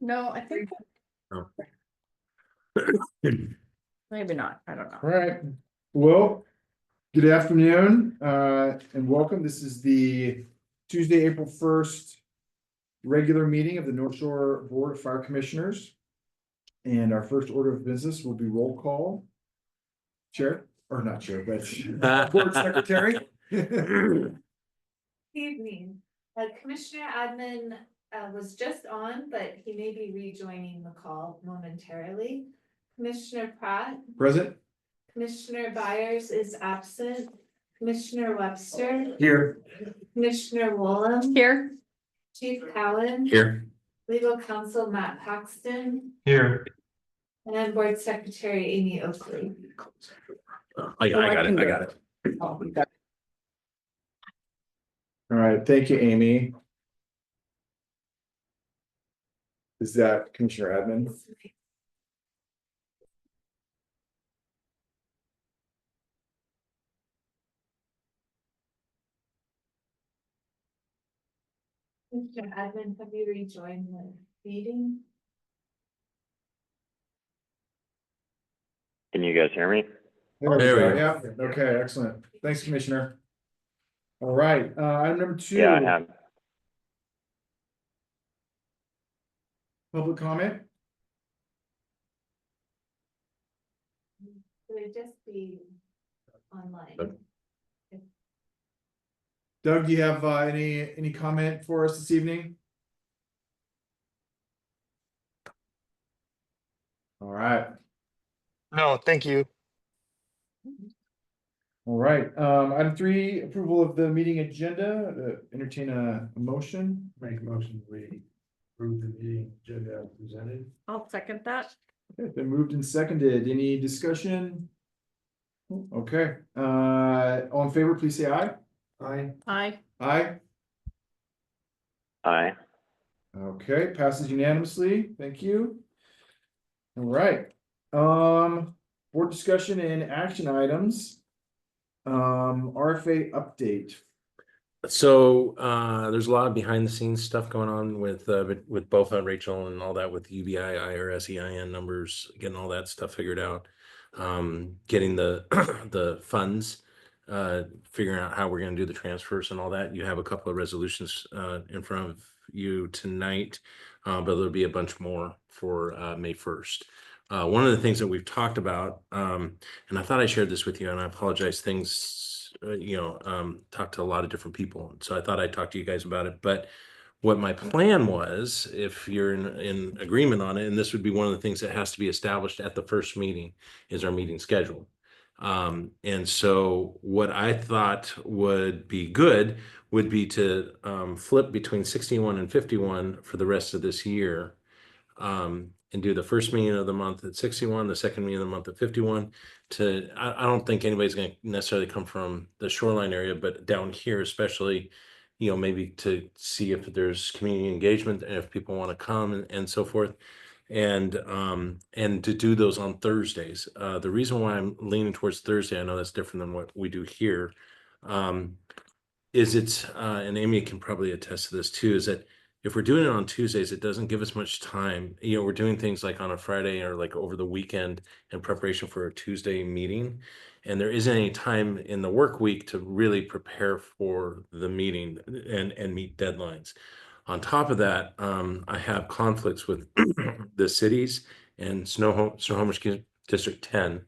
No, I think Oh. maybe not. I don't know. All right, well, good afternoon, and welcome. This is the Tuesday, April 1st regular meeting of the North Shore Board of Fire Commissioners. And our first order of business will be roll call. Chair, or not chair, but board secretary. Evening. Commissioner Admin was just on, but he may be rejoining the call momentarily. Commissioner Pratt, Present. Commissioner Byers is absent. Commissioner Webster, Here. Commissioner Woolham, Here, Chief Cowan, Here. Legal Counsel Matt Paxton, Here. and Board Secretary Amy Oakley. I got it. I got it. oh, we got All right, thank you, Amy. Is that Commissioner Admin? Commissioner Admin, have you rejoined the meeting? Can you guys hear me? There There we we go. go. Yeah, okay, excellent. Thanks, Commissioner. All right, item number 2. Yeah, I have. Public comment. Would it just be online? Okay. Doug, do you have any comment for us this evening? All right, No, thank you. all right. Item 3, approval of the meeting agenda. Entertain a motion. Make a motion, we approve the meeting agenda as presented. I'll second that. Okay, been moved and seconded. Any discussion? Okay, all in favor, please say aye. Aye. Aye. Aye. Aye. Okay, passes unanimously. Thank you. All right, board discussion and action items. RFA update. So there's a lot of behind the scenes stuff going on with BOFA, Rachel, and all that with UBI, IRS, EIN numbers, getting all that stuff figured out. Getting the the funds, figuring out how we're going to do the transfers and all that. You have a couple of resolutions in front of you tonight, but there'll be a bunch more for May 1st. One of the things that we've talked about, and I thought I shared this with you, and I apologize, things, talked to a lot of different people. So I thought I'd talk to you guys about it. But what my plan was, if you're in agreement on it, and this would be one of the things that has to be established at the first meeting, is our meeting schedule. And so what I thought would be good would be to flip between 61 and 51 for the rest of this year. And do the first meeting of the month at 61, the second meeting of the month at 51. I don't think anybody's going to necessarily come from the shoreline area, but down here, especially, maybe to see if there's community engagement and if people want to come and so forth. And to do those on Thursdays. The reason why I'm leaning towards Thursday, I know that's different than what we do here, is it's, and Amy can probably attest to this too, is that if we're doing it on Tuesdays, it doesn't give us much time. We're doing things like on a Friday or like over the weekend in preparation for a Tuesday meeting. And there isn't any time in the work week to really prepare for the meeting and meet deadlines. On top of that, I have conflicts with the cities and Snohomish District 10,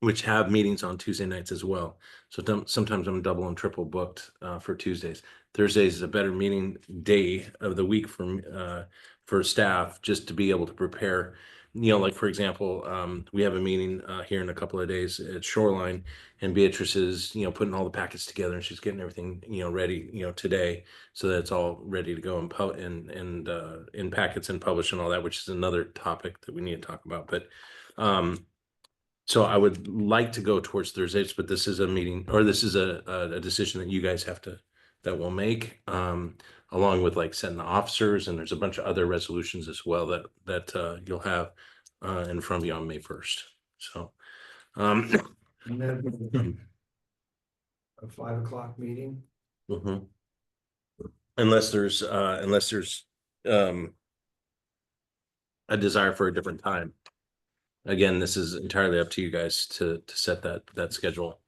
which have meetings on Tuesday nights as well. So sometimes I'm double and triple booked for Tuesdays. Thursdays is a better meeting day of the week for staff, just to be able to prepare. Like for example, we have a meeting here in a couple of days at Shoreline, and Beatrice is putting all the packets together, and she's getting everything ready today, so that it's all ready to go and in packets and publish and all that, which is another topic that we need to talk about. But so I would like to go towards Thursdays, but this is a meeting, or this is a decision that you guys that we'll make, along with like setting the officers, and there's a bunch of other resolutions as well that you'll have in front of you on May 1st. So, And then a 5 o'clock meeting. unless there's a desire for a different time. Again, this is entirely up to you guys to set that schedule.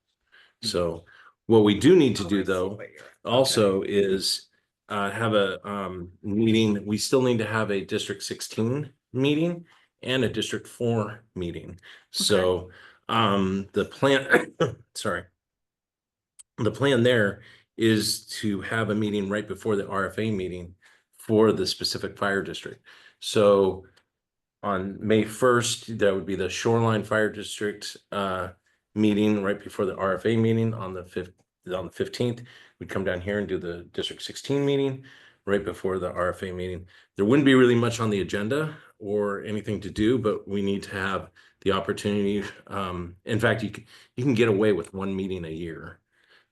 So what we do need to Oh, I do see though, what you're- also is have a meeting. We still need to have a District 16 meeting and a District 4 meeting. So the plan, sorry. The plan there is to have a meeting right before the RFA meeting for the specific fire district. So on May 1st, that would be the Shoreline Fire District meeting right before the RFA meeting on the 15th. We'd come down here and do the District 16 meeting right before the RFA meeting. There wouldn't be really much on the agenda or anything to do, but we need to have the opportunity. In fact, you can get away with one meeting a year.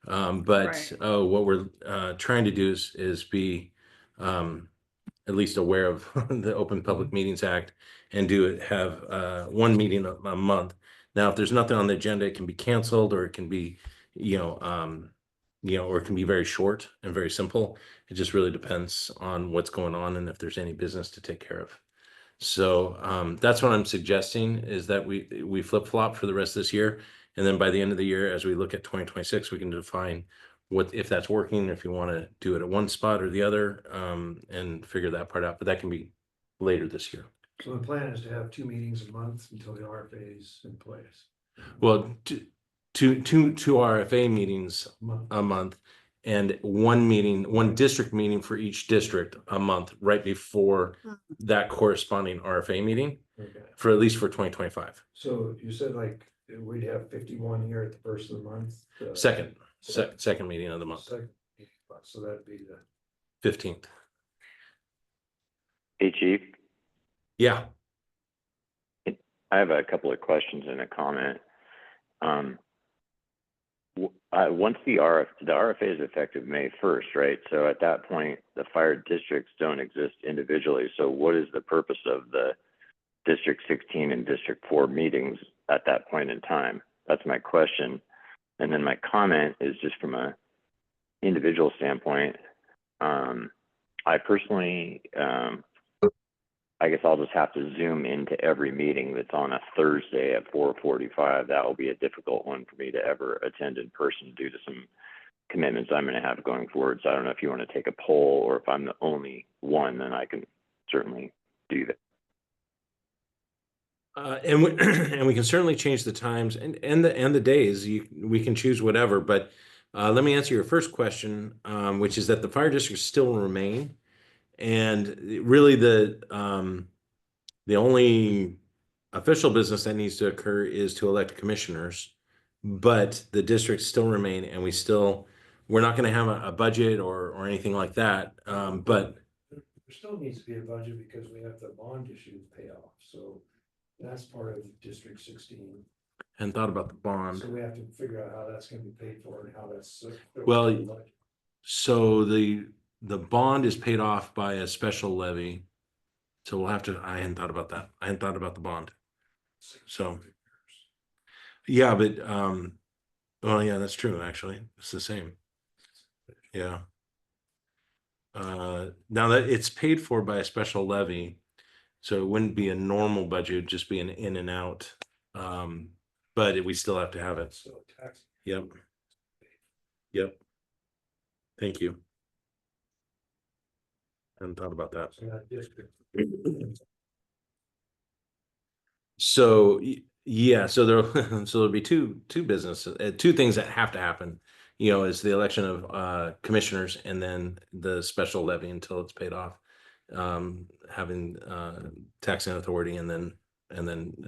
But Right. what we're trying to do is be at least aware of the Open Public Meetings Act and have one meeting a month. Now, if there's nothing on the agenda, it can be canceled, or it can be, or it can be very short and very simple. It just really depends on what's going on and if there's any business to take care of. So that's what I'm suggesting, is that we flip-flop for the rest of this year. And then by the end of the year, as we look at 2026, we can define what, if that's working, if you want to do it at one spot or the other, and figure that part out. But that can be later this year. So the plan is to have 2 meetings a month until the RFA is in place. Well, two RFA meetings Month. a month, and one district meeting for each district a month, right before that corresponding RFA meeting, Okay. for at least for 2025. So you said like we'd have 51 here at the first of the month. Second meeting of the month, Second meeting, so that'd be the 15th. Hey, Chief, Yeah. I have a couple of questions and a comment. Once the RFA is effective May 1st, right? So at that point, the fire districts don't exist individually. So what is the purpose of the District 16 and District 4 meetings at that point in time? That's my question. And then my comment is just from a individual standpoint. I personally, I guess I'll just have to zoom into every meeting that's on a Thursday at 4:45. That will be a difficult one for me to ever attend in person due to some commitments I'm going to have going forward. So I don't know if you want to take a poll, or if I'm the only one, then I can certainly do that. And we can certainly change the times and the days. We can choose whatever. But let me answer your first question, which is that the fire districts still remain, and really the only official business that needs to occur is to elect commissioners. But the districts still remain, and we're not going to have a budget or anything like that. But there still needs to be a budget because we have the bond issue to pay off. So that's part of District 16. and thought about the bond. So we have to figure out how that's going to be paid for and how that's. Well, so the bond is paid off by a special levy. So we'll have to, I hadn't thought about that. I hadn't thought about the bond. So, yeah, but, well, yeah, that's true, actually. It's the same. Yeah. Now that it's paid for by a special levy, so it wouldn't be a normal budget, it'd just be an in and out. But we still have to have it. So tax. Yep. Yep. Thank you. Hadn't thought about that. So that district. So yeah, so there'll be two businesses, two things that have to happen. Is the election of commissioners, and then the special levy until it's paid off. Having taxing authority, and then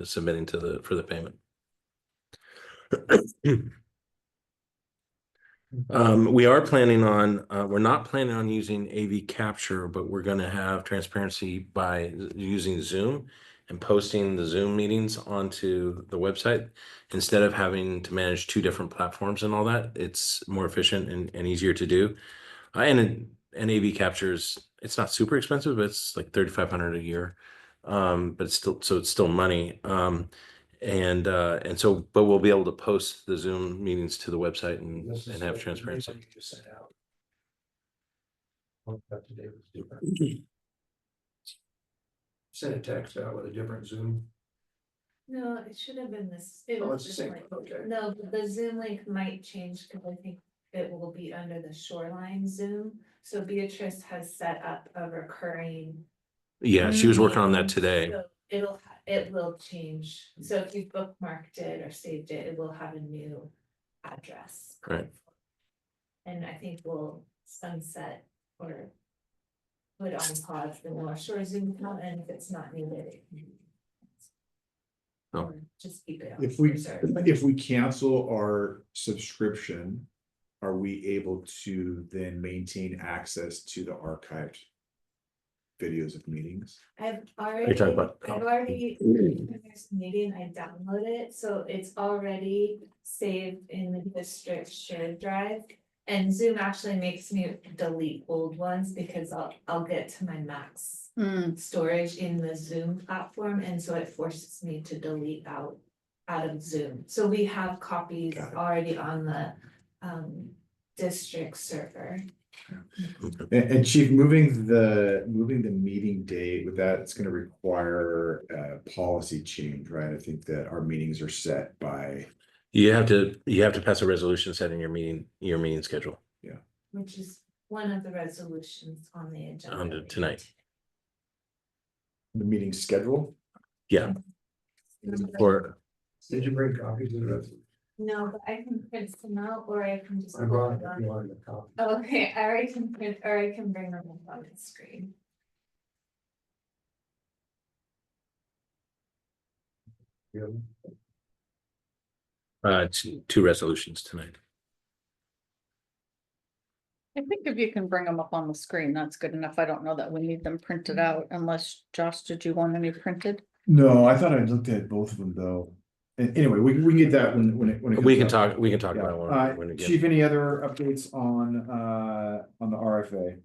submitting for the payment. We are planning on, we're not planning on using AV capture, but we're going to have transparency by using Zoom and posting the Zoom meetings onto the website. Instead of having to manage 2 different platforms and all that, it's more efficient and easier to do. And AV captures, it's not super expensive, but it's like $3,500 a year. But it's still money. And so, but we'll be able to post the Zoom meetings to the website and have transparency. You just sent out. Up to date was different. sent a text out with a different Zoom. No, it should have been this. It Oh, was it's the just same, like, okay. no, but the Zoom link might change because I think it will be under the Shoreline Zoom. So Beatrice has set up a recurring. Yeah, she was working on that meeting, today. so it will change. So if you bookmarked it or saved it, it will have a new address. Right. And I think we'll sunset or put on pause the North Shore Zoom account, and if it's not needed, it can. Oh. Or just keep it on If we, reserve. if we cancel our subscription, are we able to then maintain access to the archived videos of meetings? I've you talking about- already, in this meeting, I downloaded it, so it's already saved in the district shared drive. And Zoom actually makes me delete old ones because I'll get to my max storage in the Zoom platform, and so it forces me to delete out of Zoom. So we have copies Got it. already on the district server. And Chief, moving the meeting date with that, it's gonna require a policy change, right? I think that our meetings are set by, You have to pass a resolution setting your meeting schedule Which is one of the resolutions on the agenda. on to tonight. the meeting schedule. Yeah, or Did you bring copies of the rest? No, but I can print some out, or I can just. I brought look it, it if you up. wanted a copy. Oh, okay, I already can print, or I can bring them up on the screen. Really? two resolutions tonight. I think if you can bring them up on the screen, that's good enough. I don't know that we need them printed out unless, Josh, did you want any printed? No, I thought I looked at both of them though. And anyway, we can get that when it We comes can up. talk Yeah. about it when we get. Chief, any other updates on the RFA?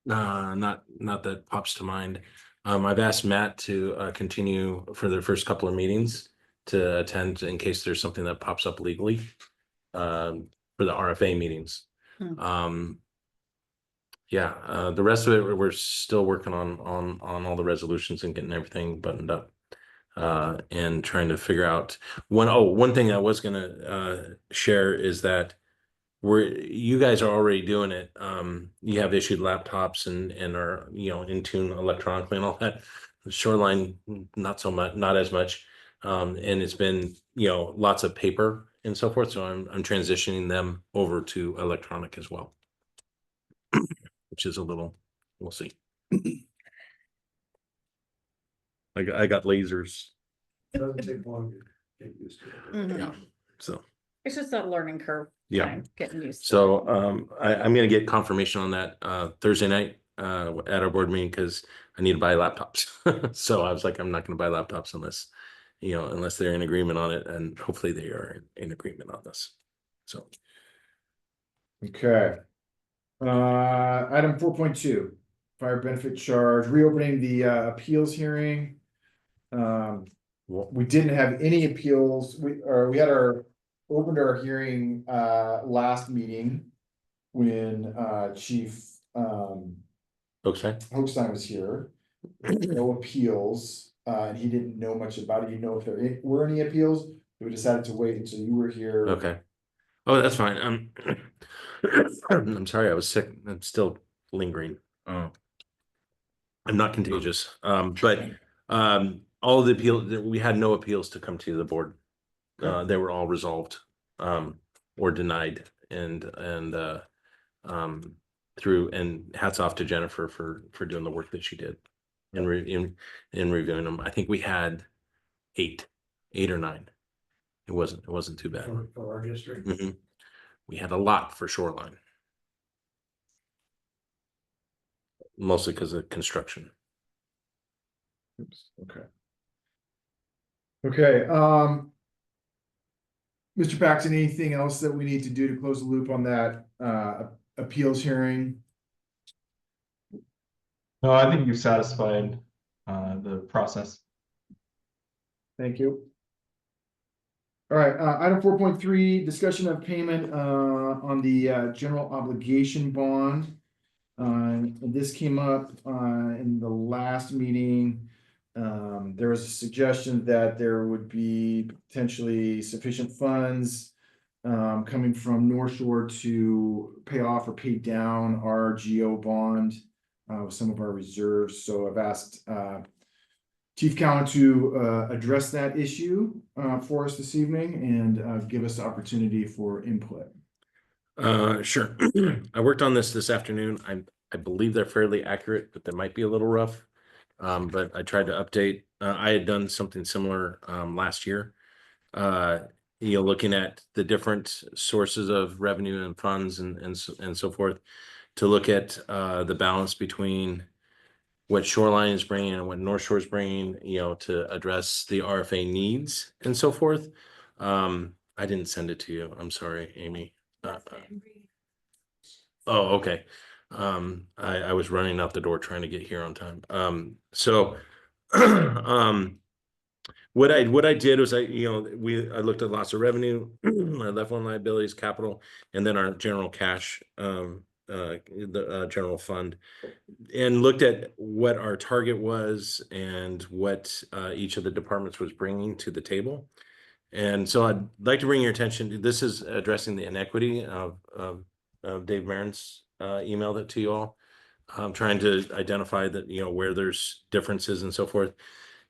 Not that pops to mind. I've asked Matt to continue for the first couple of meetings to attend in case there's something that pops up legally. For the RFA meetings. Yeah, the rest of it, we're still working on all the resolutions and getting everything buttoned up. And trying to figure out one thing I was gonna share is that you guys are already doing it. You have issued laptops and are, in tune electronically and all that. Shoreline, not so much, not as much. And it's been, lots of paper and so forth. So I'm transitioning them over to electronic as well. Which is we'll see. I got lasers. It doesn't take long to get used to it. Yeah. So. It's just that learning curve. Yeah. time, Getting used to it. So I'm gonna get confirmation on that Thursday night at our board meeting because I need to buy laptops. So I was like, I'm not gonna buy laptops unless they're in agreement on it, and hopefully they are in agreement on this. So Okay. Item 4.2, fire benefit charge, reopening the appeals hearing. We didn't have any appeals. We opened our hearing last meeting when Chief okay. Hochstein was here. No appeals, and he didn't know much about it. You know if there were any appeals. We decided to wait until you were here. Okay. Oh, that's fine. I'm sorry, I was sick. I'm still lingering. I'm not contagious. But all of the appeals, we had no appeals to come to the board. They were all resolved or denied, and through, and hats off to Jennifer for doing the work that she did in reviewing them. I think we had eight or nine. It wasn't too bad. For our district. Mhm. We had a lot for Shoreline. Mostly because of construction. Oops, okay. Okay, Mr. Paxton, anything else that we need to do to close the loop on that appeals hearing? No, I think you've satisfied the process. Thank you. All right, item 4.3, discussion of payment on the general obligation bond. And this came up in the last meeting. There was a suggestion that there would be potentially sufficient funds coming from North Shore to pay off or pay down our GO bond with some of our reserves. So I've asked Chief Cowan to address that issue for us this evening and give us the opportunity for input. Sure. I worked on this afternoon. I believe they're fairly accurate, but they might be a little rough. But I tried to update. I had done something similar last year. Looking at the different sources of revenue and funds and so forth, to look at the balance between what Shoreline is bringing and what North Shore is bringing, to address the RFA needs and so forth. I didn't send it to you. I'm sorry, Amy. Oh, okay. I was running out the door trying to get here on time. So, what I did was I looked at lots of revenue, our left one liabilities, capital, and then our general cash, the general fund, and looked at what our target was and what each of the departments was bringing to the table. And so I'd like to bring your attention to, this is addressing the inequity of Dave Marin's email that to you all. I'm trying to identify that, where there's differences and so forth.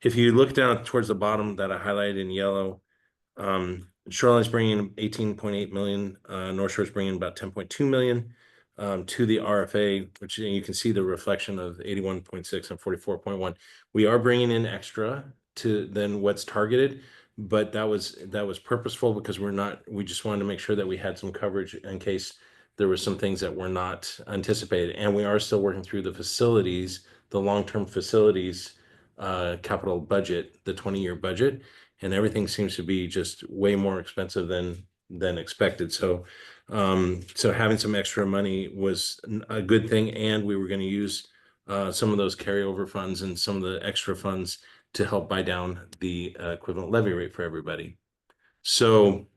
If you look down towards the bottom that I highlighted in yellow, Shoreline's bringing 18.8 million, North Shore's bringing about 10.2 million to the RFA, which you can see the reflection of 81.6 and 44.1. We are bringing in extra to than what's targeted, but that was purposeful because we just wanted to make sure that we had some coverage in case there were some things that were not anticipated. And we are still working through the facilities, the long-term facilities capital budget, the 20-year budget, and everything seems to be just way more expensive than expected. So having some extra money was a good thing, and we were going to use some of those carryover funds and some of the extra funds to help buy down the equivalent levy rate for everybody. So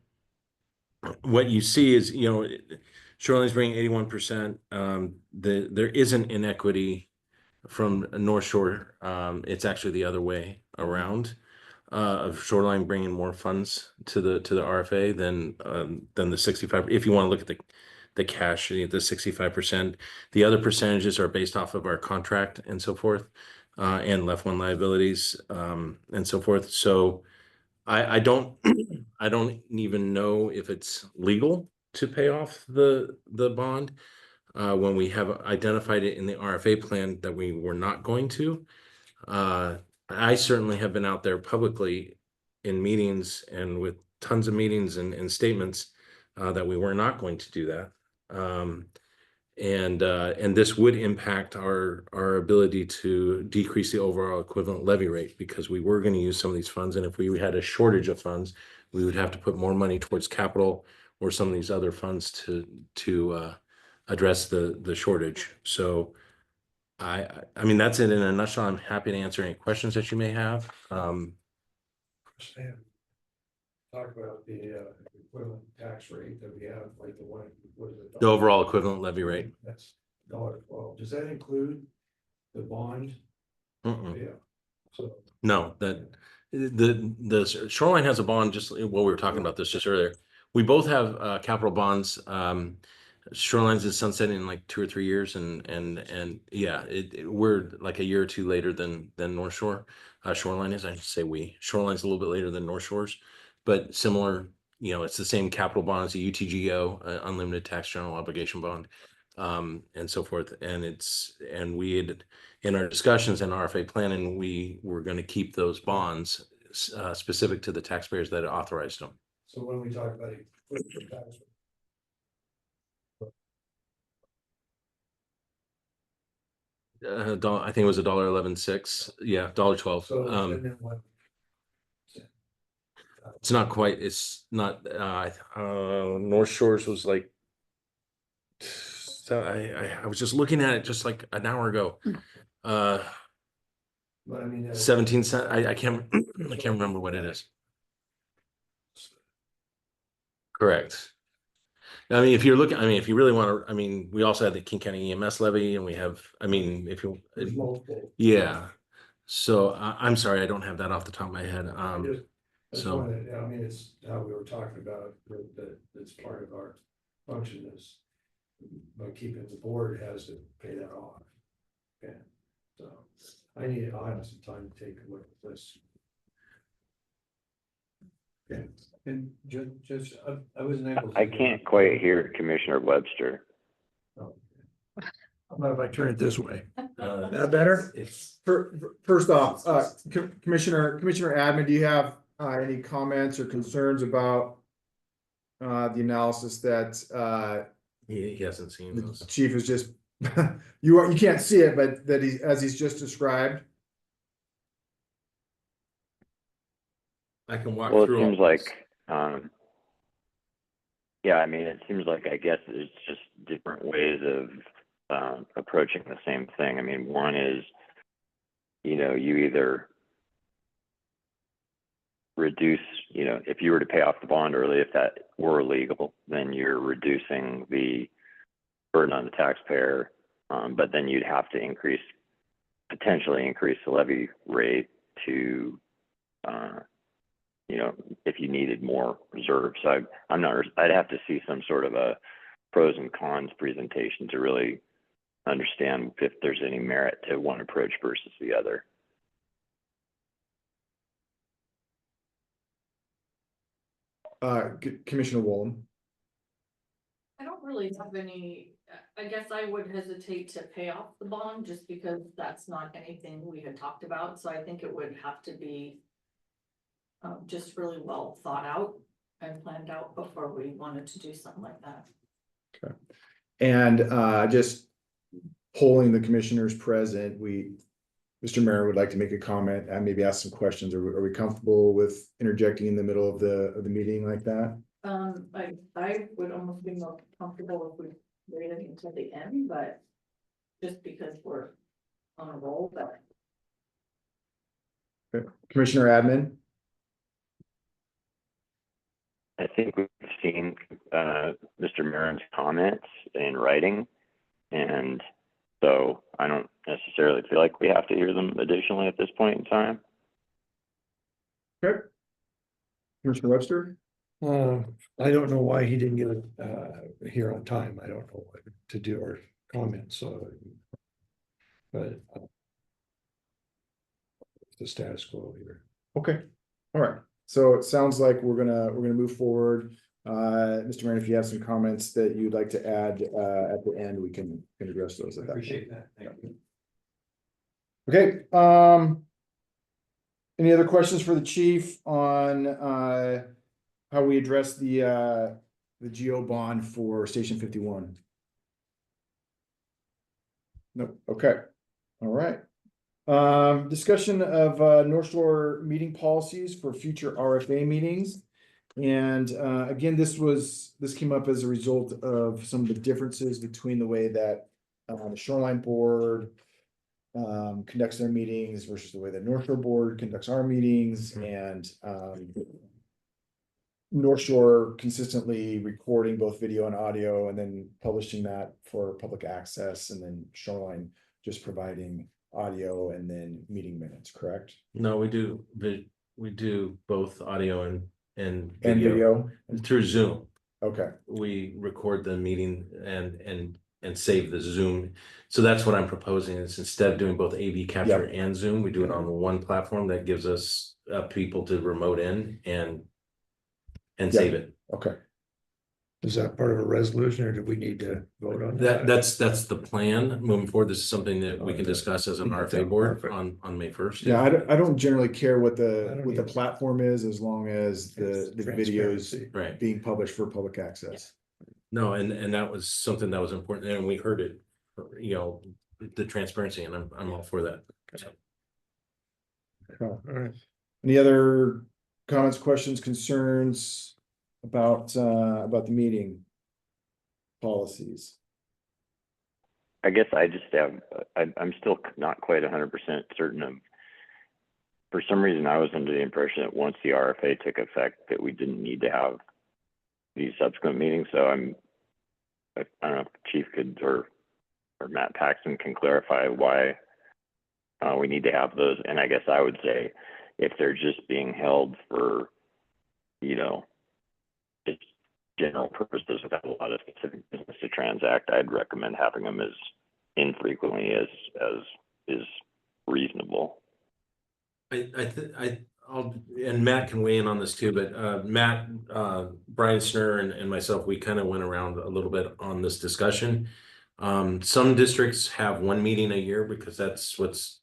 what you see is, Shoreline's bringing 81%. There is an inequity from North Shore. It's actually the other way around, of Shoreline bringing more funds to the RFA than the 65. If you want to look at the cash, the 65%, the other percentages are based off of our contract and so forth, and left one liabilities, and so forth. So I don't I don't even know if it's legal to pay off the bond. When we have identified it in the RFA plan that we were not going to. I certainly have been out there publicly in meetings and with tons of meetings and statements that we were not going to do that. And this would impact our ability to decrease the overall equivalent levy rate, because we were going to use some of these funds, and if we had a shortage of funds, we would have to put more money towards capital or some of these other funds to address the shortage. So I mean, that's it in a nutshell. I'm happy to answer any questions that you may have. Sam, talk about the equivalent tax rate that we have, like the one, what is it? The overall equivalent levy rate. That's $1.12. Does that include the bond? Mm-mm. Yeah. So No, that the Shoreline has a bond, just we were talking about this just earlier. We both have capital bonds. Shoreline's is sunsetting in like 2 or 3 years, and yeah, we're like a year or two later than North Shore. Shoreline is, I should say Shoreline's a little bit later than North Shore's, but similar. It's the same capital bond as a UTGO, unlimited tax general obligation bond, and so forth. And we had, in our discussions and RFA planning, we were going to keep those bonds specific to the taxpayers that authorized them. so when we talk about equivalent tax rate, I think it was $1.11.6. Yeah, $1.12. so and then what? It's not quite. It's not. North Shores was like. So I was just looking at it just like an hour ago. But I mean, 17 cents. I can't. I can't remember what it is. Correct. I mean, if you're looking, I mean, if you really want to, I mean, we also have the King County EMS levy and we have, I mean, if you, There's multiple. yeah. So I'm sorry, I don't have that off the top of my head. That's so- one that, I mean, it's how we were talking about, that it's part of our function is. By keeping the board has to pay that off. Okay, so I'll have some time to take a look at this. And just, I wasn't able to. I can't quite hear Commissioner Webster. How about if I turn it this way? That better? First off, Commissioner Admin, do you have any comments or concerns about the analysis that He hasn't seen the those. chief is just, you can't see it, but that as he's just described? I can walk Well, it through. all seems this. like, yeah, I mean, it seems like, I guess it's just different ways of approaching the same thing. I mean, one is, you either reduce, if you were to pay off the bond early, if that were illegal, then you're reducing the burden on the taxpayer. But then you'd have to potentially increase the levy rate to, if you needed more reserves. So I'd have to see some sort of a pros and cons presentation to really understand if there's any merit to one approach versus the other. Commissioner Wollen? I don't really have any, I guess I would hesitate to pay off the bond just because that's not anything we had talked about, so I think it would have to be. Just really well thought out and planned out before we wanted to do something like that. Okay. And just polling the commissioners present, Mr. Mayor would like to make a comment and maybe ask some questions. Are we comfortable with interjecting in the middle of the meeting like that? I would almost be more comfortable if we waited until the end, but just because we're on a roll, but. Okay. Commissioner Admin? I think we've seen Mr. Maron's comments in writing, and so I don't necessarily feel like we have to hear them additionally at this point in time. Okay. Commissioner Webster? I don't know why he didn't get it here on time. I don't know what to do or comment, so. But. The status quo here. Okay, all right. So it sounds like we're gonna move forward. Mr. Mayor, if you have some comments that you'd like to add at the end, we can address those at that point. Appreciate that, thank you. Okay, any other questions for the chief on how we address the GO bond for Station 51? Nope, okay, all right. Discussion of North Shore meeting policies for future RFA meetings. And again, this came up as a result of some of the differences between the way that the Shoreline Board conducts their meetings versus the way the North Shore Board conducts our meetings, and North Shore consistently recording both video and audio and then publishing that for public access, and then Shoreline just providing audio and then meeting minutes, correct? No, we do both audio and And video video? through Zoom. Okay, We record the meeting and save the Zoom. So that's what I'm proposing, is instead of doing both AV capture and Zoom, we do it on one platform that gives us people to remote in and save it. okay. Is that part of a resolution, or do we need to vote on that? That's the plan moving forward. This is something that we can discuss as an RFA board on May 1st. Yeah, I don't generally care what I the don't either. platform is, as long as the videos Transparency. Right. being published for public access. No, and that was something that was important, and we heard it, the transparency, and I'm all for that. So. All right. Any other comments, questions, concerns about the meeting policies? I guess I just have, I'm still not quite 100% certain of, for some reason, I was under the impression that once the RFA took effect, that we didn't need to have these subsequent meetings. So I'm I don't know if the chief could, or Matt Paxton can clarify why we need to have those. And I guess I would say if they're just being held for, you know, just general purposes without a lot of specific business to transact, I'd recommend having them as infrequently as is reasonable. I'll, and Matt can weigh in on this too, but Matt, Brian Snur and myself, we kind of went around a little bit on this discussion. Some districts have one meeting a year because that's what's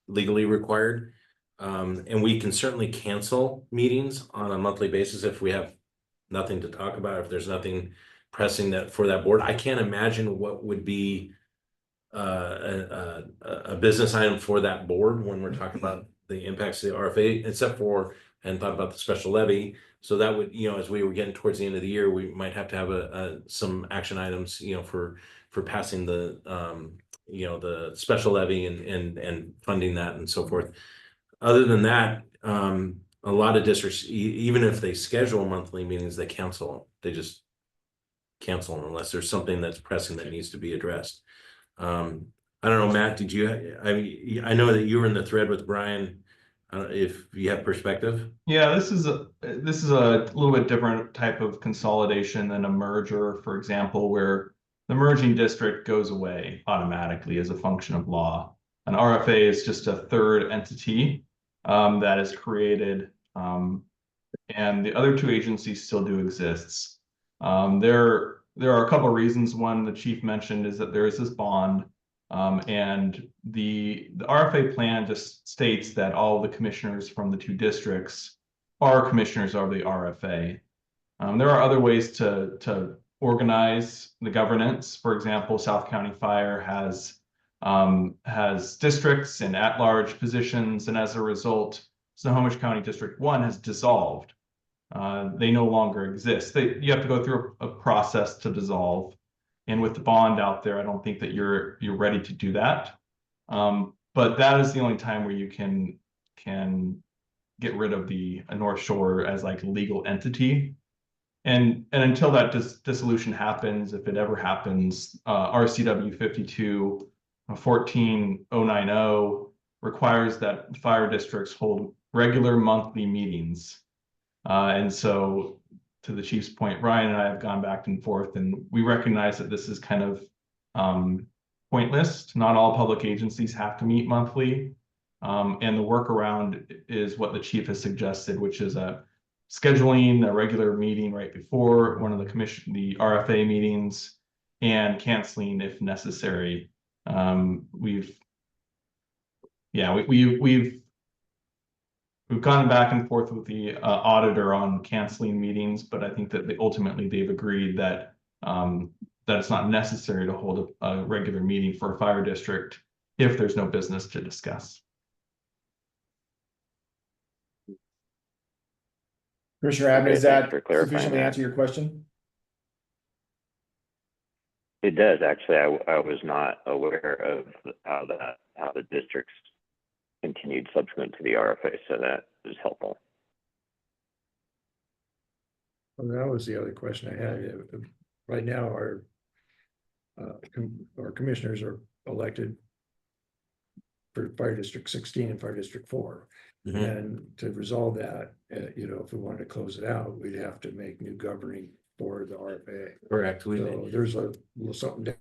legally required. And we can certainly cancel meetings on a monthly basis if we have nothing to talk about, if there's nothing pressing that for that board. I can't imagine what would be a business item for that board when we're talking about the impacts of the RFA, except for, and thought about the special levy. So that would, you know, as we were getting towards the end of the year, we might have to have some action items, you know, for passing the, you know, the special levy and funding that and so forth. Other than that, a lot of districts, even if they schedule monthly meetings, they cancel. They just cancel them unless there's something that's pressing that needs to be addressed. I don't know, Matt, did you, I mean, I know that you were in the thread with Brian, if you have perspective. Yeah, this is a little bit different type of consolidation than a merger, for example, where the merging district goes away automatically as a function of law. An RFA is just a third entity that is created, and the other two agencies still do exist. There are a couple of reasons. One, the chief mentioned, is that there is this bond, and the RFA plan just states that all the commissioners from the two districts are commissioners of the RFA. There are other ways to organize the governance. For example, South County Fire has districts and at-large positions, and as a result, Snohomish County District 1 has dissolved. They no longer exist. You have to go through a process to dissolve. And with the bond out there, I don't think that you're ready to do that. But that is the only time where you can get rid of the North Shore as like a legal entity. And until that dissolution happens, if it ever happens, RCW 52-14090 requires that fire districts hold regular monthly meetings. And so, to the chief's point, Ryan and I have gone back and forth, and we recognize that this is kind of pointless. Not all public agencies have to meet monthly. And the workaround is what the chief has suggested, which is scheduling a regular meeting right before one of the RFA meetings and canceling if necessary. We've gone back and forth with the auditor on canceling meetings, but I think that ultimately they've agreed that that it's not necessary to hold a regular meeting for a fire district if there's no business to discuss. Commissioner Abbott, Okay, does that thanks for clarifying sufficiently that. answer your question? It does, actually. I was not aware of how the districts continued subsequent to the RFA, so that is helpful. Well, that was the other question I had. Right now, our commissioners are elected for Fire District 16 and Fire District 4. Mhm. And to resolve that, you know, if we wanted to close it out, we'd have to make new governing for the RFA. Correct. So there's a little something down.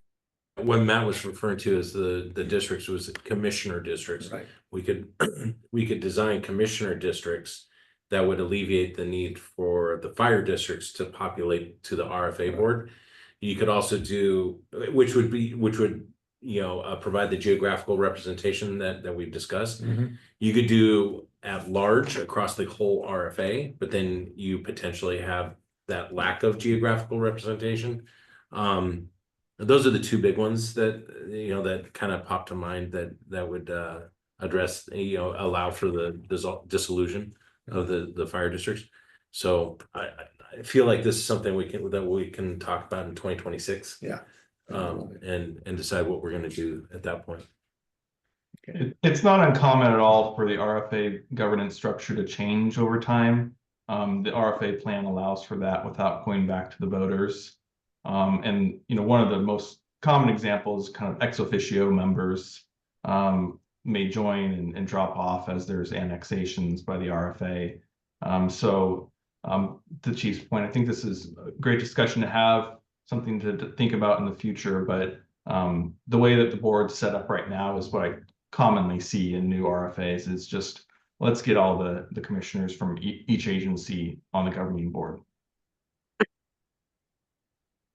What Matt was referring to as the districts was commissioner districts. Right. We could design commissioner districts that would alleviate the need for the fire districts to populate to the RFA board. You could also do, which would you know, provide the geographical representation that we've discussed. Mhm. You could do at large across the whole RFA, but then you potentially have that lack of geographical representation. Those are the two big ones that, you know, that kind of pop to mind that would address, you know, allow for the dissolution of the fire districts. So I feel like this is something we can talk about in 2026. Yeah. And decide what we're going to do at that point. It's not uncommon at all for the RFA governance structure to change over time. The RFA plan allows for that without going back to the voters. And, one of the most common examples, kind of ex officio members may join and drop off as there's annexations by the RFA. To Chief's point, I think this is a great discussion to have, something to think about in the future, but the way that the board's set up right now is what I commonly see in new RFAs is just, let's get all the commissioners from each agency on the governing board.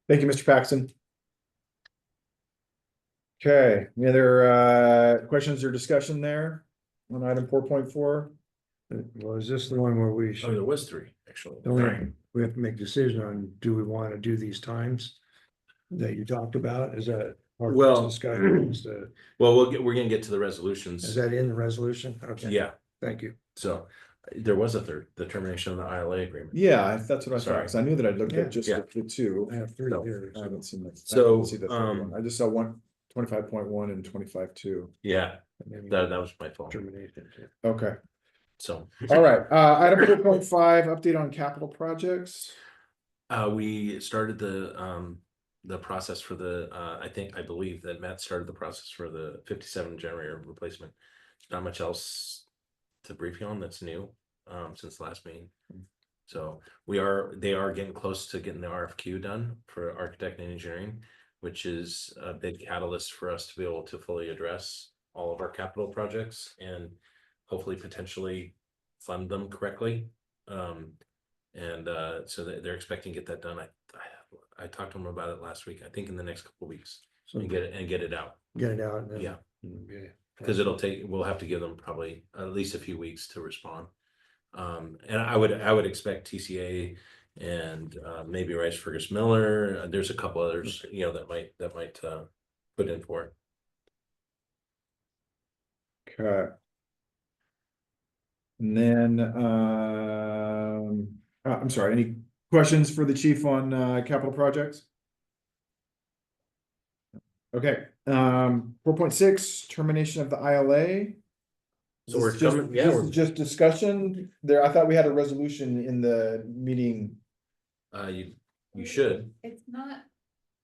Thank you, Mr. Paxton. Okay, any other questions or discussion there on item 4.4? Well, is this the one where we Oh, should, there was three, actually. we have to make a decision on, do we want to do these times that you talked about? Is that part of Well- this discussion? Is that- Well, we're gonna get to the resolutions. is that in the resolution? Okay. Yeah, Thank you. so there was a third, the termination of the ILA agreement. Yeah, that's what I thought, Sorry. 'cause I knew that I'd looked Yeah. at just Yeah. the two. I have 3 No. here. I haven't seen that. So, the third one. I just saw 25.1 and 25.2. Yeah, And then that was my fault. terminated. Okay, So. all right, item 4.5, update on capital projects. We started the process for the, I believe that Matt started the process for the 57 generator replacement. Not much else to brief you on that's new, since last meeting. So they are getting close to getting the RFQ done for architect and engineering, which is a big catalyst for us to be able to fully address all of our capital projects and hopefully potentially fund them correctly. So they're expecting to get that done. I talked to them about it last week, I think in the next couple of weeks, So and get it out. get it out. And then- Yeah. Okay. Because we'll have to give them probably at least a few weeks to respond. And I would expect TCA and maybe Rice Fergus Miller. There's a couple others, that might put in for it. Okay. And then, I'm sorry, any questions for the chief on capital projects? Okay, 4.6, termination of the ILA. So we're This is just- coming, yeah, This is just discussion there. I thought we had a resolution in the meeting. you should. It's not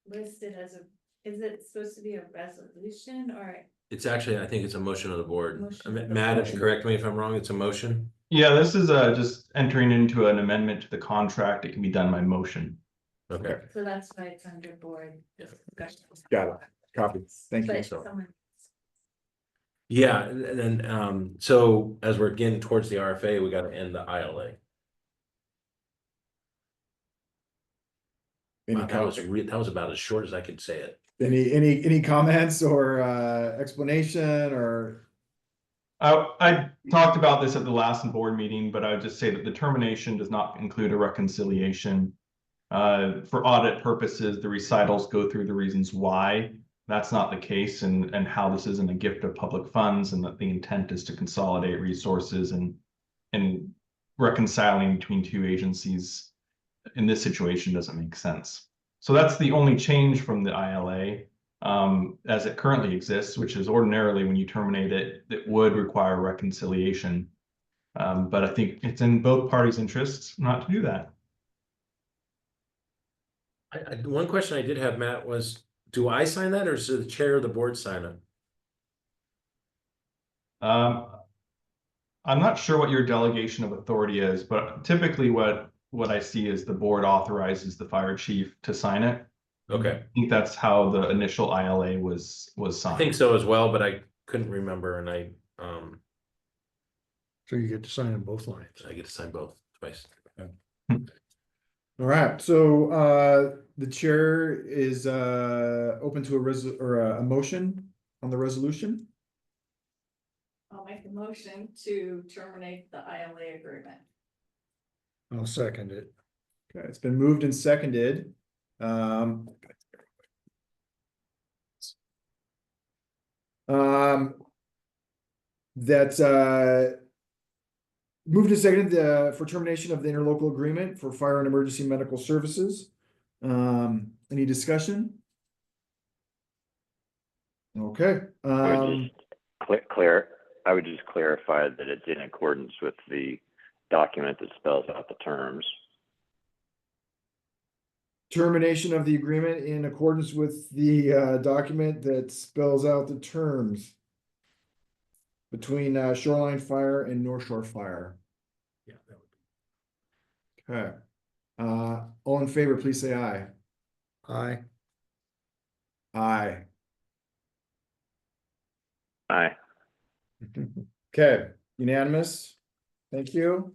listed as is it supposed to be a resolution or? It's actually, I think it's a motion of the board. Motion of the Matt, board. correct me if I'm wrong, it's a motion. Yeah, this is just entering into an amendment to the contract. It can be done by motion. Okay. So that's why it's under board Yeah. discussion. Got it. Copy. Thank you. But so. someone, Yeah, and then so as we're getting towards the RFA, we got to end the ILA. Any Wow, that was about as short as I could say it. any comments or explanation or? I talked about this at the last board meeting, but I would just say that the termination does not include a reconciliation. For audit purposes, the recitals go through the reasons why that's not the case and how this isn't a gift of public funds and that the intent is to consolidate resources and reconciling between two agencies in this situation doesn't make sense. So that's the only change from the ILA as it currently exists, which is ordinarily when you terminate it, it would require reconciliation. But I think it's in both parties' interests not to do that. One question I did have, Matt, was do I sign that or does the chair of the board sign it? I'm not sure what your delegation of authority is, but typically what I see is the board authorizes the fire chief to sign it. Okay, I think that's how the initial ILA was I signed. think so as well, but I couldn't remember and So you get to sign on both lines. I get to sign both twice. All right, so the chair is open to a motion on the resolution. I'll make a motion to terminate the ILA agreement. I'll second it. Okay, it's been moved and seconded. That's moved and seconded for termination of the interlocal agreement for fire and emergency medical services. Any discussion? Okay, I would just clarify that it's in accordance with the document that spells out the terms. termination of the agreement in accordance with the document that spells out the terms between Shoreline Fire and North Shore Fire. Yeah, that would Okay. All in favor, please say aye. Aye. Aye. Aye. Okay, unanimous. Thank you.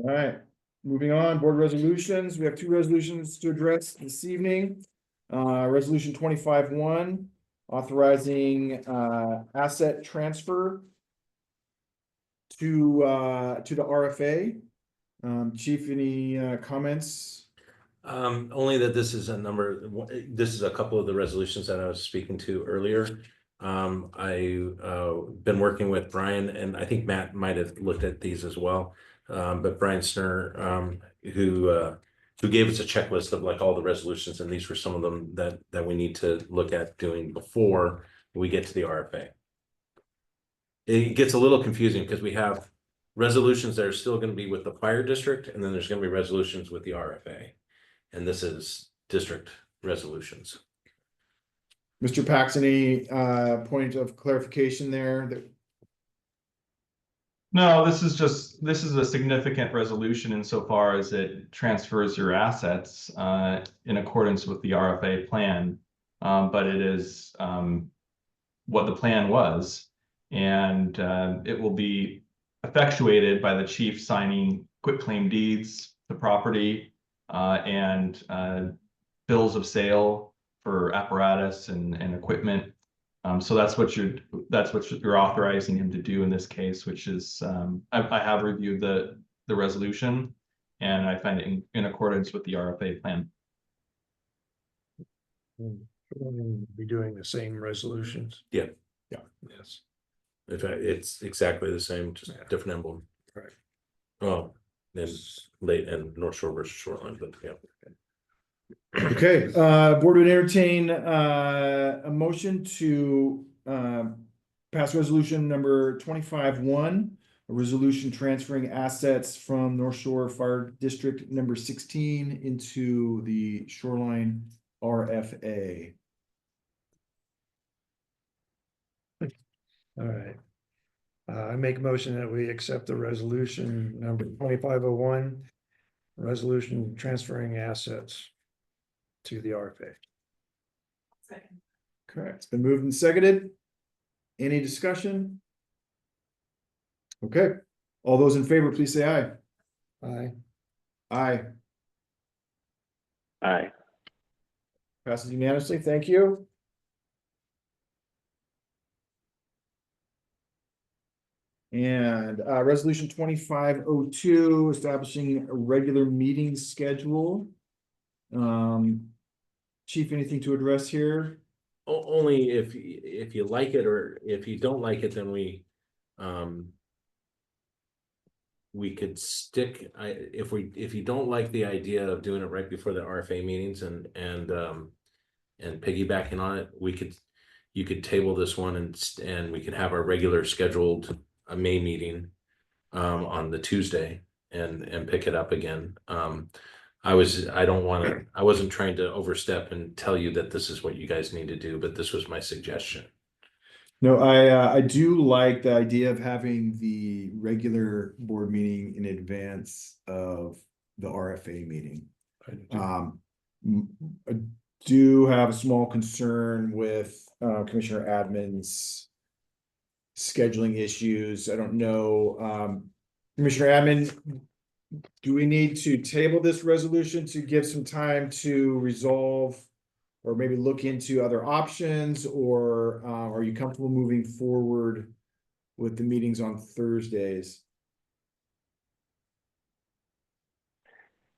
All right, moving on, board resolutions. We have two resolutions to address this evening. Resolution 25-1, authorizing asset transfer to the RFA. Chief, any comments? Only that this is this is a couple of the resolutions that I was speaking to earlier. I been working with Brian, and I think Matt might have looked at these as well. But Brian Snur, who gave us a checklist of like all the resolutions, and these were some of them that we need to look at doing before we get to the RFA. It gets a little confusing because we have resolutions that are still going to be with the fire district, and then there's going to be resolutions with the RFA. And this is district resolutions. Mr. Pax, any point of clarification there that? No, this is a significant resolution insofar as it transfers your assets in accordance with the RFA plan. But it is what the plan was, and it will be effectuated by the chief signing quitclaim deeds, the property, and bills of sale for apparatus and equipment. So that's what you're authorizing him to do in this case, which is I have reviewed the resolution, and I find it in accordance with the RFA plan. We'll be doing the same resolutions. Yeah. Yeah. Yes. In fact, it's exactly the same, just Yeah. different emblem. Right. Oh, and late and North Shore versus Shoreline, but yeah. Okay, board would entertain a motion to pass resolution number 25-1, a resolution transferring assets from North Shore Fire District number 16 into the Shoreline RFA. All right. I make a motion that we accept the resolution number 25-01, resolution transferring assets to the RFA. Second. Okay, it's been moved and seconded. Any discussion? Okay, all those in favor, please say aye. Aye. Aye. Aye. Passes unanimously, thank you. And resolution 25-02, establishing a regular meeting schedule. Chief, anything to address here? Only if you like it, or if you don't like it, then we could stick. If you don't like the idea of doing it right before the RFA meetings and piggybacking on it, you could table this one and we could have our regular scheduled May meeting on the Tuesday and pick it up again. I wasn't trying to overstep and tell you that this is what you guys need to do, but this was my suggestion. No, I do like the idea of having the regular board meeting in advance of the RFA meeting. I do have a small concern with Commissioner Admin's scheduling issues. I don't know, Commissioner Admin, do we need to table this resolution to give some time to resolve or maybe look into other options, or are you comfortable moving forward with the meetings on Thursdays?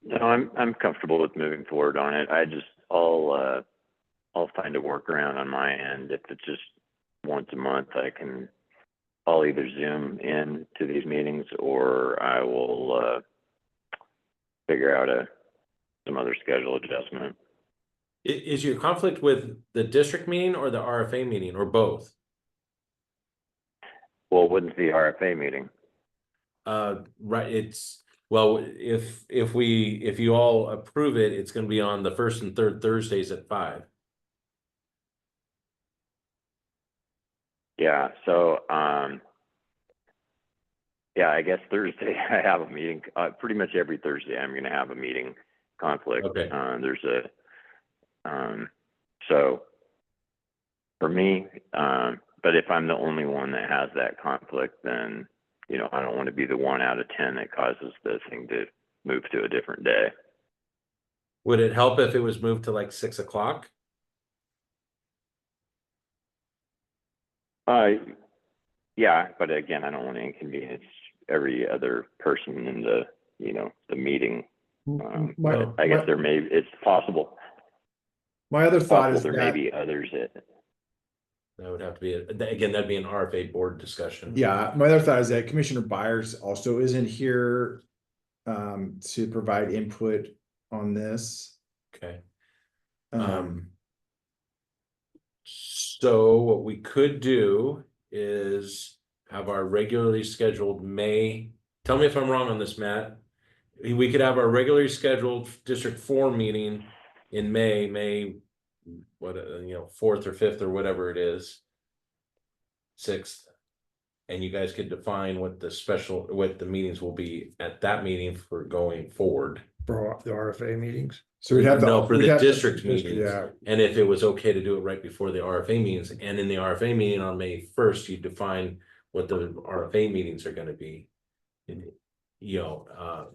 No, I'm comfortable with moving forward on it. I'll find a workaround on my end. If it's just once a month, I'll either Zoom in to these meetings, or I will figure out some other schedule adjustment. Is your conflict with the district meeting or the RFA meeting, or both? Well, when's the RFA meeting? Right, well, if you all approve it, it's gonna be on the first and third Thursdays at 5. Yeah, so, yeah, I guess Thursday I have a meeting, pretty much every Thursday I'm gonna have a meeting conflict. Okay. There's so for me, but if I'm the only one that has that conflict, then, you know, I don't want to be the 1 out of 10 that causes the thing to move to a different day. Would it help if it was moved to like 6 o'clock? Yeah, but again, I don't want to inconvenience every other person in the, you know, the meeting. My- I guess my- it's possible. My other thought Possible is there may that, be others that, That would have to be, again, that'd be an RFA board discussion. yeah, my other thought is that Commissioner Byers also isn't here to provide input on this. Okay. Um, So what we could do is have our regularly scheduled tell me if I'm wrong on this, Matt. We could have our regularly scheduled District 4 meeting in May, what, 4th or 5th or whatever it is. 6th. And you guys could define what the meetings will be at that meeting for going forward. For the RFA meetings. so we'd have the. No, for we'd the have district meetings. Yeah, And if it was okay to do it right before the RFA meetings, and in the RFA meeting on May 1st, you define what the RFA meetings are gonna be. And,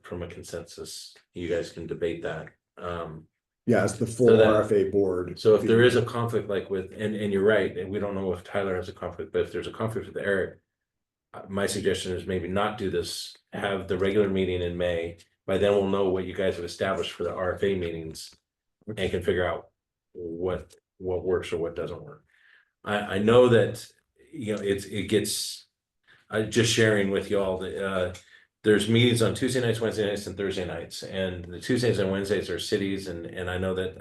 from a consensus, you guys can debate that. yeah, it's the full So that- RFA board. So if there is a conflict like and you're right, and we don't know if Tyler has a conflict, but if there's a conflict with Eric. My suggestion is maybe not do this, have the regular meeting in May, by then we'll know what you guys have established for the RFA meetings. And can figure out what works or what doesn't work. I know that, it gets, just sharing with y'all that, there's meetings on Tuesday nights, Wednesday nights, and Thursday nights, and the Tuesdays and Wednesdays are cities, and I know that,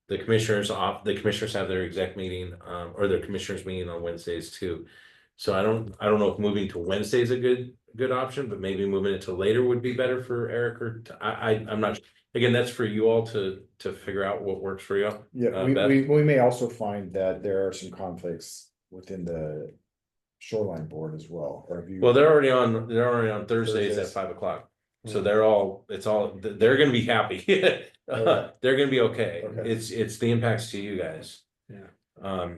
the commissioners have their exec meeting, or their commissioners meeting on Wednesdays too. So I don't know if moving to Wednesday is a good option, but maybe moving it to later would be better for Eric or I'm not, again, that's for you all to figure out what works for you. Yeah, Beth? we may also find that there are some conflicts within the shoreline board as well, or have you? Well, they're already on Thursdays at Thursdays. 5 o'clock. So they're gonna be happy. Okay. They're gonna be okay. Okay. It's the impacts to you guys. Yeah.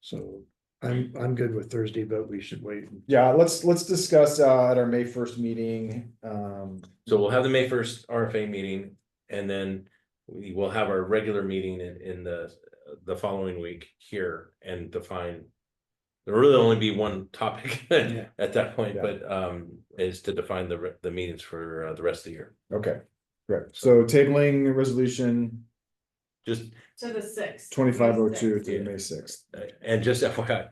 So I'm good with Thursday, but we should wait. Yeah, let's discuss at our May 1st meeting. So we'll have the May 1st RFA meeting, and then we will have our regular meeting in the following week here and define. There will really only be one topic Yeah. at that point, Yeah. but is to define the meetings for the rest of the year. Okay, great. So tabling resolution Just To the 6th. 2502 to Yeah. May 6th. and just FYI,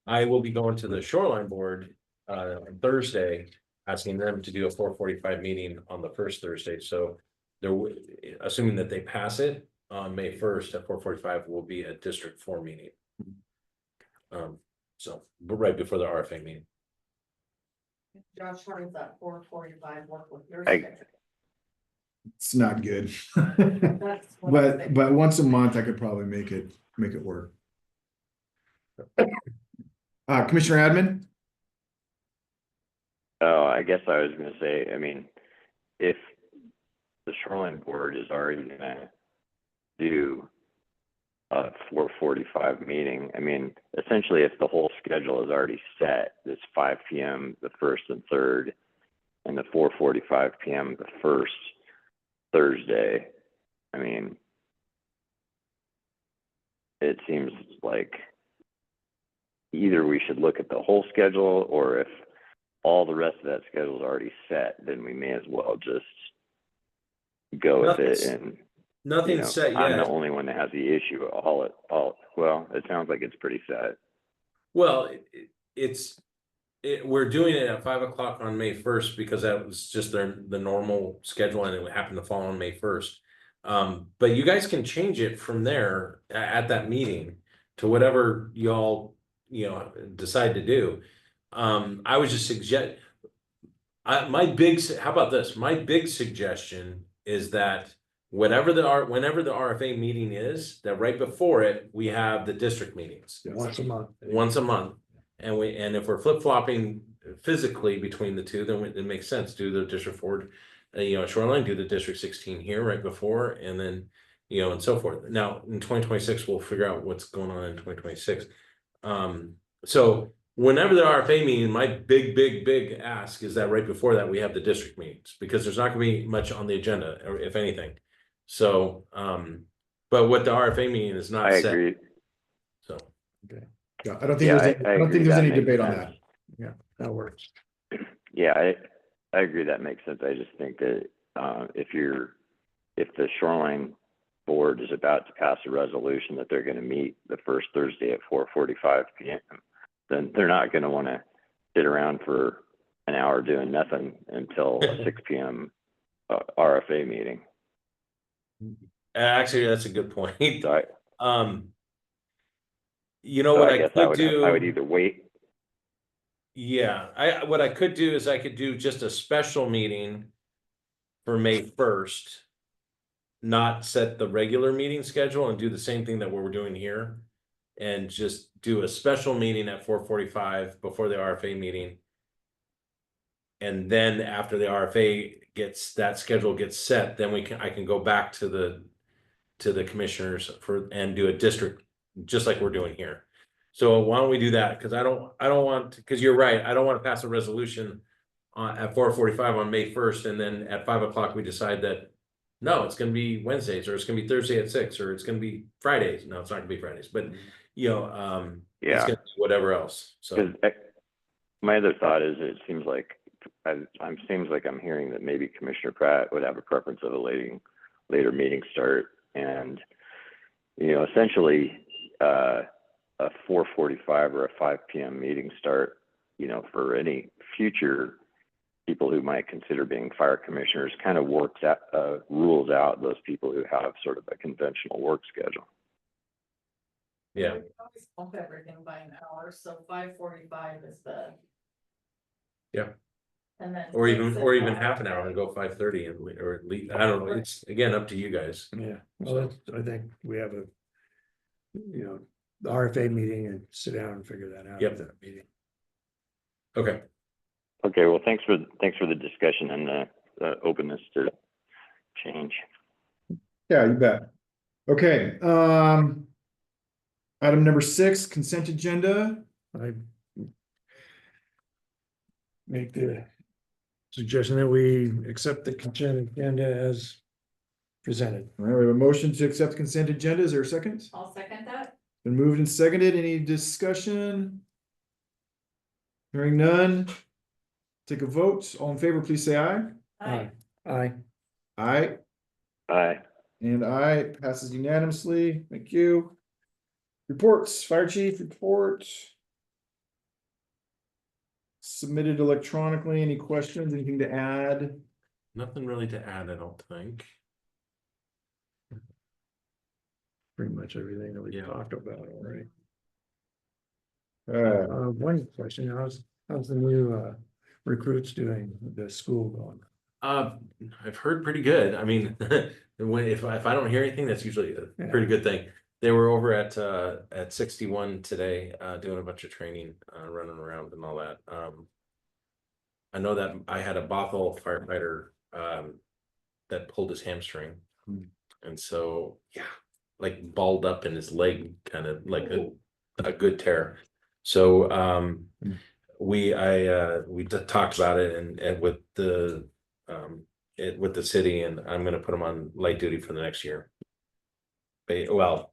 I will be going to the shoreline board on Thursday, asking them to do a 4:45 meeting on the first Thursday. So assuming that they pass it on May 1st at 4:45 will be a District 4 meeting. So right before the RFA meeting. Josh, how does that 4:45 work with your I- schedule? It's not good. That's what I'm thinking. But once a month, I could probably make it work. Commissioner Admin? oh, I guess I was gonna say, I mean, if the shoreline board is already gonna do a 4:45 meeting, I mean, essentially, if the whole schedule is already set, it's 5 p.m. the 1st and 3rd, and the 4:45 p.m. the 1st Thursday, I mean, it seems like either we should look at the whole schedule, or if all the rest of that schedule is already set, then we may as well just go with it. And Nothing's set I'm the yet. only one that has the issue. Well, it sounds like it's pretty set. Well, we're doing it at 5 o'clock on May 1st because that was just the normal schedule and it happened to fall on May 1st. But you guys can change it from there at that meeting to whatever y'all, decide to do. I was just how about this? My big suggestion is that whenever the RFA meeting is, that right before it, we have the district meetings Once a month. once a month. And if we're flip-flopping physically between the two, then it makes sense, do the district forward, shoreline, do the district 16 here right before, and then, and so forth. Now, in 2026, we'll figure out what's going on in 2026. So whenever the RFA meeting, my big ask is that right before that, we have the district meetings, because there's not gonna be much on the agenda, or if anything. So, but what the RFA meeting is not I set. agree. So, Yeah, I don't think Yeah, there's, I I don't agree think there's that any makes debate on sense. that. That works. Yeah, I agree that makes sense. I just think that if the shoreline board is about to pass a resolution that they're going to meet the first Thursday at 4:45 p.m., then they're not going to want to sit around for an hour doing nothing until a 6 p.m. RFA meeting. actually, that's a good point. So What I I guess could I would do, either wait. yeah, what I could do is I could do just a special meeting for May 1st, not set the regular meeting schedule, and do the same thing that we're doing here, and just do a special meeting at 4:45 before the RFA meeting. And then after the RFA that schedule gets set, then I can go back to the commissioners and do a district, just like we're doing here. So why don't we do that? Because I don't want, because you're right, I don't want to pass a resolution at 4:45 on May 1st, and then at 5 o'clock we decide that no, it's going to be Wednesdays, or it's going to be Thursday at 6, or it's going to be Fridays. No, it's not going to be Fridays, but it's Yeah. going to be whatever else. So Because my other thought is, it seems like I'm hearing that maybe Commissioner Pratt would have a preference of a later meeting start, and essentially a 4:45 or a 5 p.m. meeting start, for any future people who might consider being fire commissioners, kind of rules out those people who have sort of a conventional work schedule. yeah. We can always bump everything by an hour, so 5:45 is the. Yeah. And then. Or even 6 half an hour and go 5:30, or at least, I don't know, it's again up to you guys. Yeah, well, I think we have the RFA meeting and sit down and figure that out. Yep. At that meeting. Okay. Okay, well, thanks for the discussion and the openness to change. Yeah, you bet. Okay, item number 6, consent agenda. I make the suggestion that we accept the consent agenda as presented. All right, we have a motion to accept consent agenda. Is there a second? I'll second that. Been moved and seconded. Any discussion? Hearing none. Take a vote. All in favor, please say aye. Aye. Aye. Aye. Aye. And aye, passes unanimously. Thank you. Reports, fire chief report. Submitted electronically. Any questions? Anything to add? Nothing really to add, I don't think. Pretty much everything that we Yeah. talked about already. One One question, how's the new recruits doing with the school going? I've heard pretty good. I mean, if I don't hear anything, that's usually a pretty good thing. They were over at 61 today, doing a bunch of training, running around and all that. I know that I had a Bothell firefighter that pulled his hamstring, and so like balled up in his leg, kind of like a good tear. So we talked about it and with the city, and I'm going to put him on light duty for the next year. Well,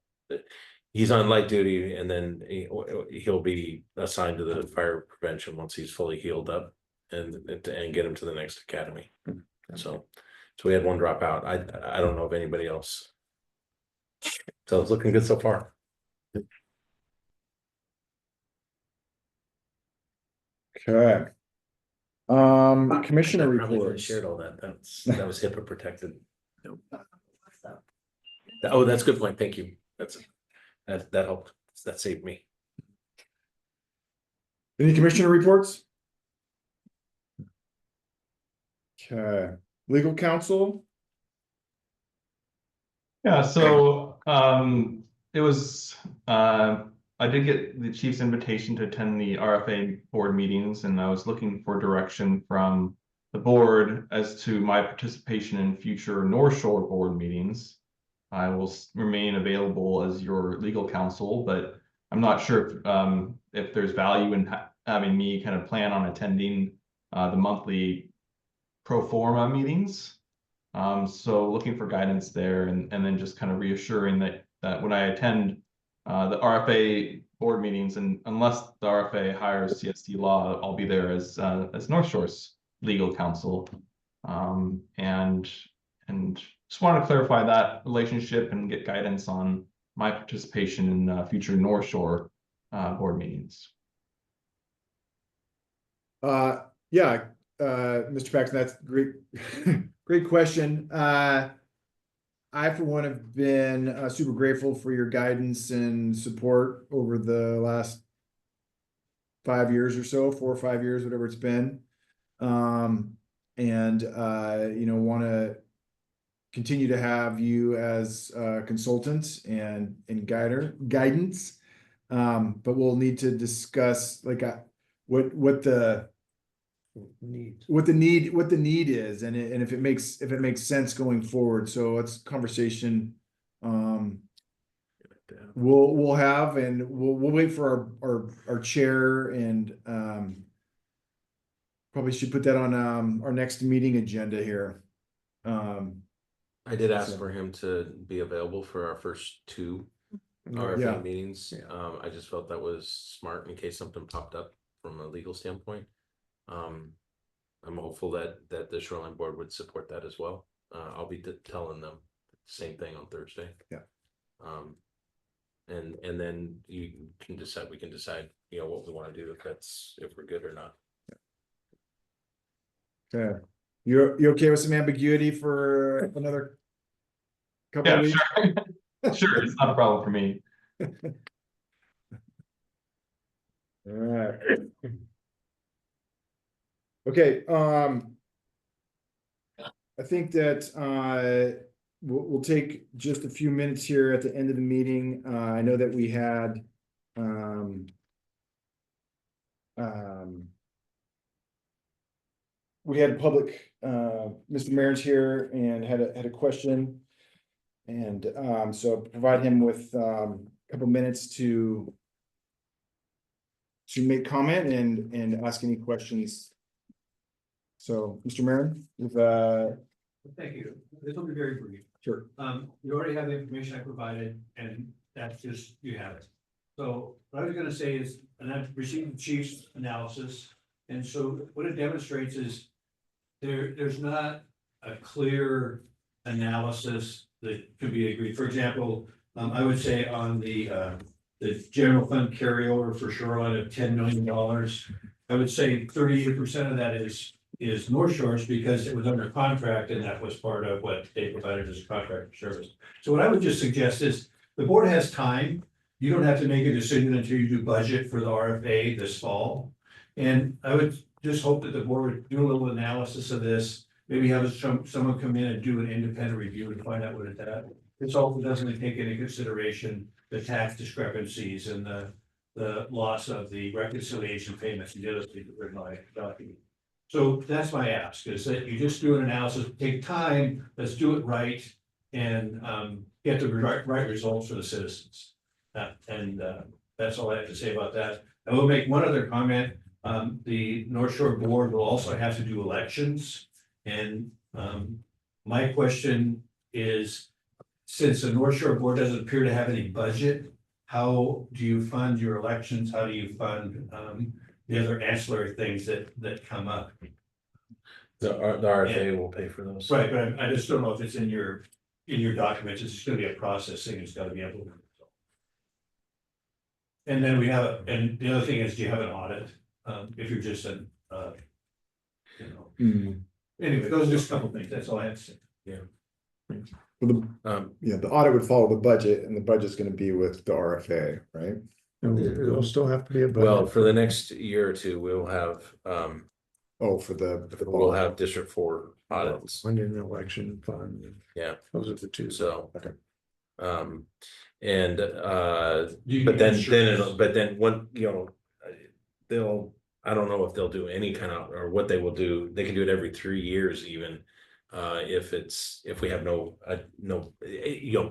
he's on light duty, and then he'll be assigned to the fire prevention once he's fully healed up, and get him to the next academy. So we had one drop out. I don't know of anybody else. So it's looking good so far. Okay. Commissioner I probably reports. shared all that. That was HIPAA protected. Oh, that's a good point. Thank you. That helped. that saved me. Any commissioner reports? Okay, legal counsel, Yeah, so it was I did get the chief's invitation to attend the RFA board meetings, and I was looking for direction from the board as to my participation in future North Shore board meetings. I will remain available as your legal counsel, but I'm not sure if there's value in having me kind of plan on attending the monthly pro forma meetings. So looking for guidance there, and then just kind of reassuring that when I attend the RFA board meetings, and unless the RFA hires CSD Law, I'll be there as North Shore's legal counsel. And just want to clarify that relationship and get guidance on my participation in future North Shore board meetings. yeah, Mr. Paxton, that's great, great question. I, for one, have been super grateful for your guidance and support over the last 5 years or so, 4 or 5 years, whatever it's been. And you know, want to continue to have you as a consultant and guidance. But we'll need to discuss like what the need is, and if it makes sense going forward. So it's conversation we'll have, and we'll wait for our chair, and probably should put that on our next meeting agenda here. I did ask So- for him to be available for our first 2 Yeah. RFA meetings. Yeah. I just felt that was smart in case something popped up from a legal standpoint. I'm hopeful that the Shoreline Board would support that as well. I'll be telling them the same thing on Thursday. Yeah. And then we can decide, you know, what we want to do, if we're good or not. Okay, you okay with some ambiguity for another couple of Yeah, weeks? sure. Sure, it's not a problem for me. All right. Okay, I think that we'll take just a few minutes here at the end of the meeting. I know that we had public, Mr. Mayor's here and had a question. And so provide him with a couple minutes to make comment and ask any questions. So, Mr. Marin, if Thank you. This will be very brief. sure. You already have the information I provided, and that's just, you have it. So what I was gonna say is, and I've received the chief's analysis, and so what it demonstrates is there's not a clear analysis that could be agreed. For example, I would say on the general fund carryover for Shoreline of $10 million, I would say 38% of that is North Shore's, because it was under contract, and that was part of what they provided as contract service. So what I would just suggest is, the board has time. You don't have to make a decision until you do budget for the RFA this fall. And I would just hope that the board would do a little analysis of this, maybe have someone come in and do an independent review and find out what it's at. This also doesn't take into consideration the tax discrepancies and the loss of the reconciliation payments and the other things that were in my document. So that's my ask, is that you just do an analysis, take time, let's do it right, and get the right results for the citizens. And that's all I have to say about that. I will make one other comment. The North Shore Board will also have to do elections. And my question is, since the North Shore Board doesn't appear to have any budget, how do you fund your elections? How do you fund the other ancillary things that come up? The RFA will pay for those. Right, but I just don't know if it's in your documents. It's just gonna be a process thing. It's gotta be implemented. And then and the other thing is, do you have an audit? If you're just an, you know, anyway, those are just a couple things. That's all I have to say. Yeah. Yeah, the audit would follow the budget and the budget's gonna be with the RFA, right? And it'll still have to be a budget. Well, for the next year or two, we'll have, Oh, for the we'll bond. have District 4 audits. Funding election fund. Yeah. Those are the two. So. Okay. And, You but get then insurance. but then one, they'll, I don't know if they'll do any kind of, or what they will do. They can do it every 3 years even. If we have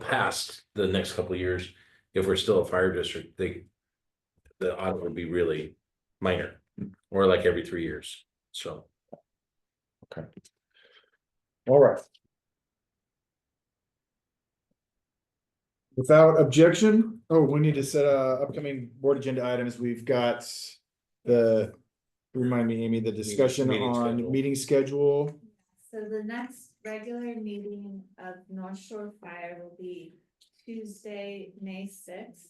past the next couple of years, if we're still a fire district, the audit would be really minor, or like every 3 years, so. All right. Without objection, we need to set upcoming board agenda items. We've got remind me, Amy, the discussion Meeting on schedule. meeting schedule. So the next regular meeting of North Shore Fire will be Tuesday, May 6th.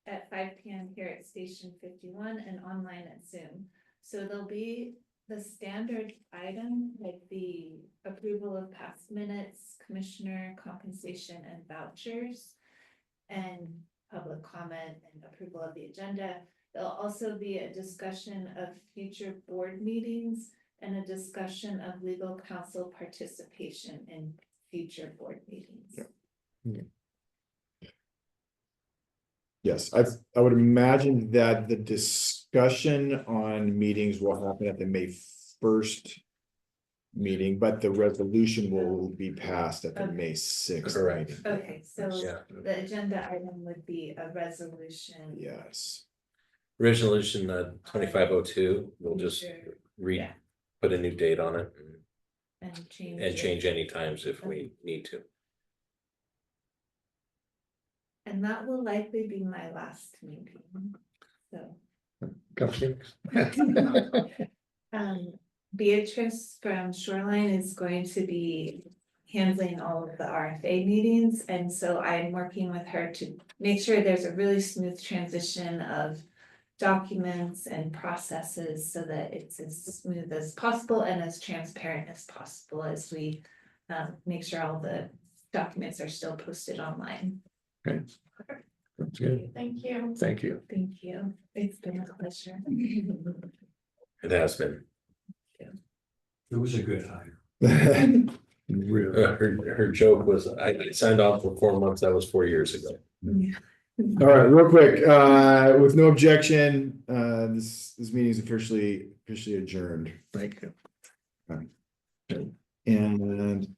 At 5 p.m. here at Station 51 and online at Zoom. So there'll be the standard item, like the approval of past minutes, commissioner compensation and vouchers, and public comment and approval of the agenda. There'll also be a discussion of future board meetings and a discussion of legal counsel participation in future board meetings. Yeah. Yes, I would imagine that the discussion on meetings will happen at the May 1st meeting, but the resolution will be passed at the Okay. May 6th Correct. meeting. Okay, so Yeah. the agenda item would be a resolution. Yes. Resolution 2502, we'll just Yeah. put a new date on it And change. and it. change any times if we need to. And that will likely be my last meeting, so. Beatrice from Shoreline is going to be handling all of the RFA meetings, and so I'm working with her to make sure there's a really smooth transition of documents and processes so that it's as smooth as possible and as transparent as possible as we make sure all the documents are still posted online. Okay. That's good. Thank you. Thank you. Thank you. It's been a pleasure. It has been. It was a good hire. Really. Her joke was, I signed on for 4 months, that was 4 years ago. All right, real quick, with no objection, this meeting is officially adjourned. Thank you. And